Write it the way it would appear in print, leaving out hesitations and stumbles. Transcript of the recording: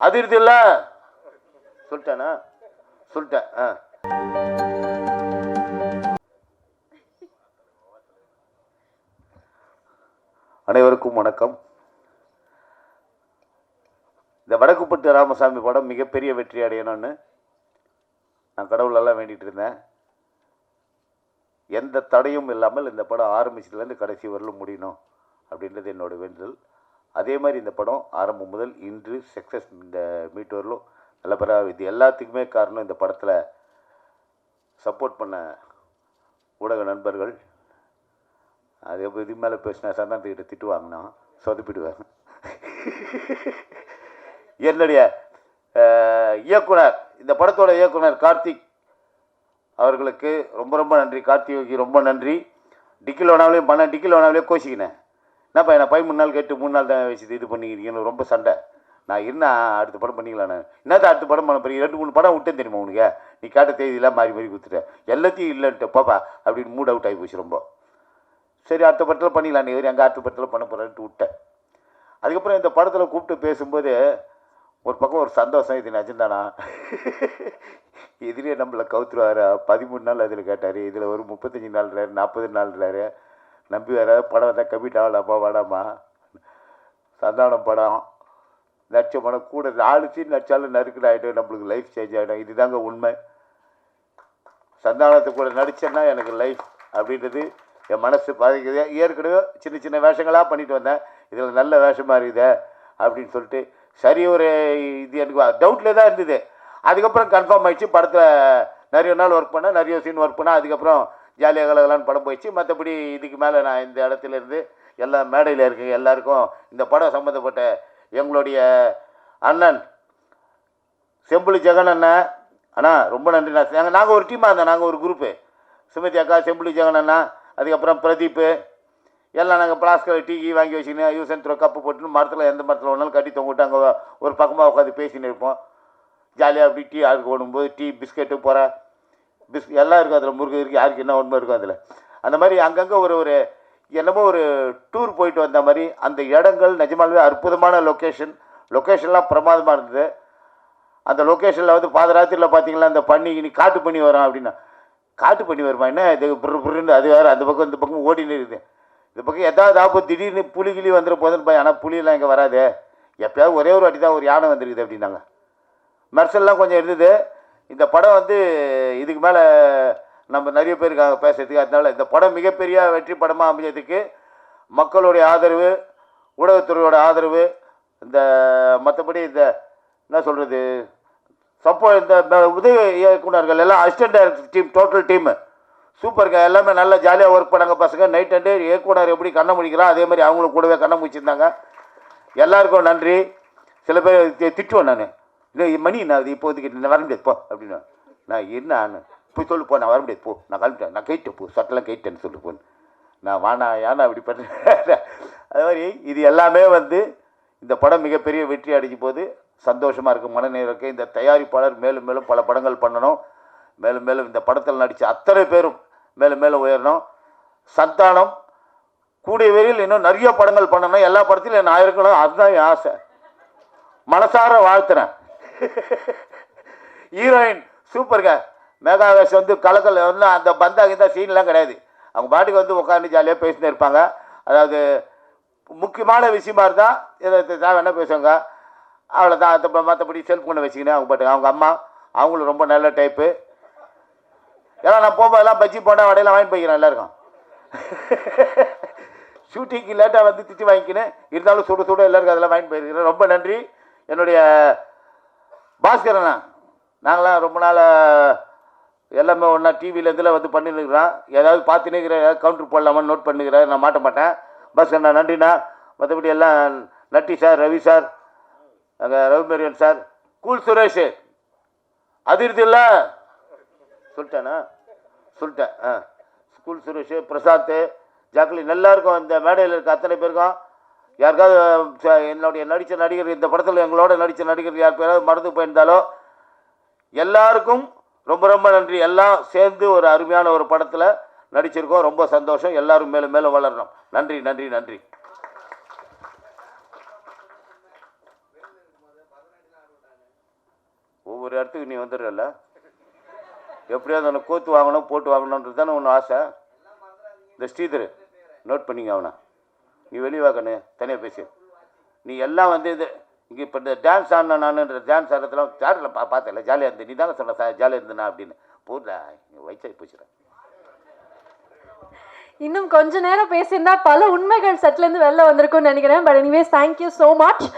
அதிர்து இல்ல சொல்லிட்டேனா சொல்லிட்டேன். அனைவருக்கும் வணக்கம். இந்த வடக்குப்பட்டு ராமசாமி படம் மிகப்பெரிய வெற்றி அடையணும்னு நான் கடவுளெல்லாம் வேண்டிகிட்டு இருந்தேன். எந்த தடையும் இல்லாமல் இந்த படம் ஆரம்பிச்சதுலேருந்து கடைசி வரலும் முடியணும் அப்படின்றது என்னோடய வேண்டுதல். அதே மாதிரி இந்த படம் ஆரம்பம் முதல் இன்று சக்ஸஸ் இந்த மீட் வரலும் நல்லபடியாக இது எல்லாத்துக்குமே காரணம் இந்த படத்தில் சப்போர்ட் பண்ண ஊடக நண்பர்கள். அது இது மேலே பேசினா சந்தானத்துக்கிட்ட திட்டு வாங்கினா சொதப்பிடுவேன். என்னுடைய இயக்குனர், இந்த படத்தோட இயக்குனர் கார்த்திக் அவர்களுக்கு ரொம்ப ரொம்ப நன்றி. கார்த்திக்கு ரொம்ப நன்றி. டிக்கிலோனாவிலையும் பண்ண டிக்கிலோனாவிலேயே கோச்சிக்கினேன். என்னப்பா நான் 13 நாள் கேட்டு 3 நாள் தான் வச்சு இது பண்ணிக்கிறீங்கன்னு ரொம்ப சண்டை. நான் என்ன அடுத்த படம் பண்ணிக்கலாம். நான் என்னதான் அடுத்த படம் பண்ண போறீங்க? 2-3 படம் விட்டேன் தெரியுமா உனக்கு? நீ கேட்ட தேதியெல்லாம் மாறி மாறி கொடுத்துட்டேன். எல்லாத்தையும் இல்லைன்ட்டு பாப்பா அப்படின்னு மூட் அவுட் ஆகி போச்சு ரொம்ப. சரி அடுத்த படத்தில் பண்ணிக்கலாம், நீ எங்கே அடுத்த படத்தில் பண்ண போகிறேன்ட்டு விட்டேன். அதுக்கப்புறம் இந்த படத்தில் கூப்பிட்டு பேசும்போது ஒரு பக்கம் ஒரு சந்தோஷம். இது நிஜந்தானா? இதுலேயே நம்மளை கவுத்துருவார். 13 நாள் அதில் கேட்டார், இதில் ஒரு 35 நாள்றாரு, 40 நாள்றாரு. நம்பி வர படம் தான் கமிட் ஆகலாமா வேடாமா? சந்தானம் படம் நடிச்ச படம் கூட 4 சீன் நடித்தாலும் நறுக்கல் ஆகிடும், நம்மளுக்கு லைஃப் சேஞ்ச் ஆகிடும். இதுதாங்க உண்மை. சந்தானத்தை கூட நடித்தேன்னா எனக்கு லைஃப் அப்படின்றது என் மனசு பாதிக்குது. ஏற்கனவே சின்ன சின்ன வேஷங்களாக பண்ணிட்டு வந்தேன், இதில் நல்ல வேஷமாக இருக்குது அப்படின்னு சொல்லிட்டு சரி ஒரு இது எனக்கு டவுட்டில் தான் இருந்தது. அதுக்கப்புறம் கன்ஃபார்ம் ஆகிடுச்சு. படத்தில் நிறைய நாள் ஒர்க் பண்ணேன், நிறைய சீன் ஒர்க் பண்ணேன். அதுக்கப்புறம் ஜாலியாக கலகலான்னு படம் போயிடுச்சு. மற்றபடி இதுக்கு மேலே நான் இந்த இடத்துலேருந்து எல்லா மேடையில் இருக்கேன் எல்லாருக்கும் இந்த படம் சம்மந்தப்பட்ட எங்களுடைய அண்ணன் செம்புலி ஜெகன் அண்ணன் அண்ணா ரொம்ப நன்றி. நாங்கள் ஒரு டீமாக இருந்தோம், நாங்கள் ஒரு குரூப்பு. சுமதி அக்கா, செம்புலி ஜெகன் அண்ணா, அதுக்கப்புறம் பிரதீப்பு எல்லாம் நாங்கள் பிளாஸ்கர் டீ வாங்கி வச்சுக்கினேன் யூஸ் அண்ட் த்ரோ கப்பு போட்டுன்னு மரத்தில் எந்த மரத்தில் ஒன்றாலும் கட்டி தொங்கிட்டு அங்கே ஒரு பக்கமாக உட்காந்து பேசின்னு இருப்போம். ஜாலியாக அப்படி டீ ஆளுக்கு ஓடும்போது டீ பிஸ்கெட்டு போகிற எல்லாம் இருக்கும். அதில் முருகை இருக்குது, யாருக்கு என்ன உண்மை இருக்கும் அதில். அந்த மாதிரி அங்கங்கே ஒரு என்னமோ ஒரு டூர் போயிட்டு வந்த மாதிரி அந்த இடங்கள் நிஜமாலுமே அற்புதமான லொக்கேஷன்லாம் பிரமாதமாக இருந்தது. அந்த லொக்கேஷனில் வந்து பாதராத்திரியில் பார்த்தீங்கன்னா அந்த பண்ணி இனி காட்டு பண்ணி வரோம் அப்படின்னா காட்டு பண்ணி வருமா என்ன இது புருன்னு அது வேறு அந்த பக்கம் இந்த பக்கம் ஓடினு இருக்குது. இந்த பக்கம் எதாவது ஆப்போது திடீர்னு புலி கிளி வந்துட போதுன்னு பாய். ஆனால் புலியெல்லாம் இங்கே வராது, எப்போயாவது ஒரே ஒரு வாட்டி தான் ஒரு யானை வந்துருக்குது அப்படின்னாங்க. மெர்சல்லாம் கொஞ்சம் இருந்தது. இந்த படம் வந்து இதுக்கு மேலே நம்ம நிறைய பேருக்காக பேசுறதுக்கு, அதனால இந்த படம் மிகப்பெரிய வெற்றி படமாக அமைஞ்சதுக்கு மக்களுடைய ஆதரவு, ஊடகத்துறையோட ஆதரவு, இந்த மற்றபடி இந்த என்ன சொல்கிறது இந்த உதவி இயக்குனர்கள் எல்லாம் assistant director team total team சூப்பருங்க. எல்லாமே நல்லா ஜாலியாக ஒர்க் பண்ணாங்க பசங்க. நைட் அண்டு இயக்குனர் எப்படி கண்ணை முடிக்கிறான் அதே மாதிரி அவங்களும் கூடவே கண்ணை முடிச்சிருந்தாங்க. எல்லாருக்கும் நன்றி. சில பேர் திட்டுவேன் நான், இல்லை மணி நான் அது இப்போதைக்கு நான் வர முடியாது போ அப்படின்னா. நான் என்ன போய் சொல்லு போ, நான் வர முடியாது போ, நான் கிளம்பிட்டேன், நான் கேட்டேன் போ, சட்டெல்லாம் கேட்டேன்னு சொல்லு போன்னு. நான் வானா ஏன்னா அப்படி பண்ணுறேன். அது மாதிரி இது எல்லாமே வந்து இந்த படம் மிகப்பெரிய வெற்றி அடைஞ்ச போது சந்தோஷமாக இருக்குது, மனநிலை இருக்குது. இந்த தயாரிப்பாளர் மேலும் மேலும் பல படங்கள் பண்ணணும், மேலும் மேலும் இந்த படத்தில் நடித்த அத்தனை பேரும் மேலும் மேலும் உயரணும். சந்தானம் கூடிய விரைவில் இன்னும் நிறைய படங்கள் பண்ணணும், எல்லா படத்திலும் என்ன ஆயிருக்கணும், அதுதான் என் ஆசை. மனசார வாழ்த்துறேன். ஹீரோயின் சூப்பருங்க. மேகாவேஷ் வந்து கலக்கல் வந்து அந்த பந்தாங்க சீன்லாம் கிடையாது. அவங்க பாட்டுக்கு வந்து உட்காந்து ஜாலியாக பேசினே இருப்பாங்க. அதாவது முக்கியமான விஷயமா இருந்தால் இதை தேவைன்னா பேசுவாங்க, அவ்வளோதான். மற்றபடி செல்ஃபோனை வச்சுக்கினேன் அவங்க பாட்டுக்கு. அவங்க அம்மா அவங்களும் ரொம்ப நல்ல டைப்பு. ஏன்னா நான் போகும்போதெல்லாம் பஜ்ஜி போண்டா வடையெல்லாம் வாங்கிட்டு போய்க்கிறேன் எல்லாருக்கும். ஷூட்டிங்க்கு லேட்டாக வந்து திட்டி வாங்கிக்கினேன், இருந்தாலும் சுட சுட எல்லாருக்கும் அதெல்லாம் வாங்கிட்டு போயிருக்கிறேன். ரொம்ப நன்றி. என்னுடைய பாஸ்கரண்ணா, நாங்களாம் ரொம்ப நாள் எல்லாமே ஒன்றா டிவியில் இதில் வந்து பண்ணிருக்கிறோம். ஏதாவது பார்த்துன்னே இருக்கிற ஏதாவது கவுண்டர் போடலாமான்னு நோட் பண்ணிக்கிறேன், நான் மாட்ட மாட்டேன். பாஸ்கரண்ணா நன்றிண்ணா. மற்றபடி எல்லாம் நட்டி சார், ரவி சார், அங்கே ரவிமேரியன் சார், கூல் சுரேஷ், அதிர்து இல்லை சொல்லிட்டேண்ணா சொல்லிட்டேன். ஸ்கூல் சுரேஷ், பிரசாந்த், ஜாக்லின் எல்லாருக்கும் இந்த மேடையில் இருக்க அத்தனை பேருக்கும் யாருக்காவது என்னுடைய நடித்த நடிகர் இந்த படத்தில் எங்களோட நடித்த நடிகர் யார் பேராவது மறந்து போயிருந்தாலோ எல்லாருக்கும் ரொம்ப ரொம்ப நன்றி. எல்லாம் சேர்ந்து ஒரு அருமையான ஒரு படத்தில் நடிச்சிருக்கோம். ரொம்ப சந்தோஷம். எல்லாரும் மேலும் மேலும் வளரணும். நன்றி நன்றி நன்றி. ஒரு இடத்துக்கு நீ வந்துடுறல, எப்படியாவது உனக்கு கோத்து வாங்கணும் போட்டு வாங்கணுன்றது தானே ஒன்று ஆசை. இந்த ஸ்ரீதர் நோட் பண்ணிங்க அவனை, நீ வெளியே வாக்கண்ணு தனியாக பேசி. நீ எல்லாம் வந்து இது இங்கே இப்போ இந்த டான்ஸ் ஆடின நானுன்ற டான்ஸ் ஆடுறதுலாம் தேட்டரில் பார்த்தல ஜாலியாக இருந்து, நீ தானே சொன்ன ஜாலியாக இருந்தேனா அப்படின்னு. போடா வயசாகி போச்சுறேன். இன்னும் கொஞ்ச நேரம் பேசியிருந்தா பல உண்மைகள் செட்லேருந்து வெளில வந்திருக்கும்னு நினைக்கிறேன். But anyways thank you so much.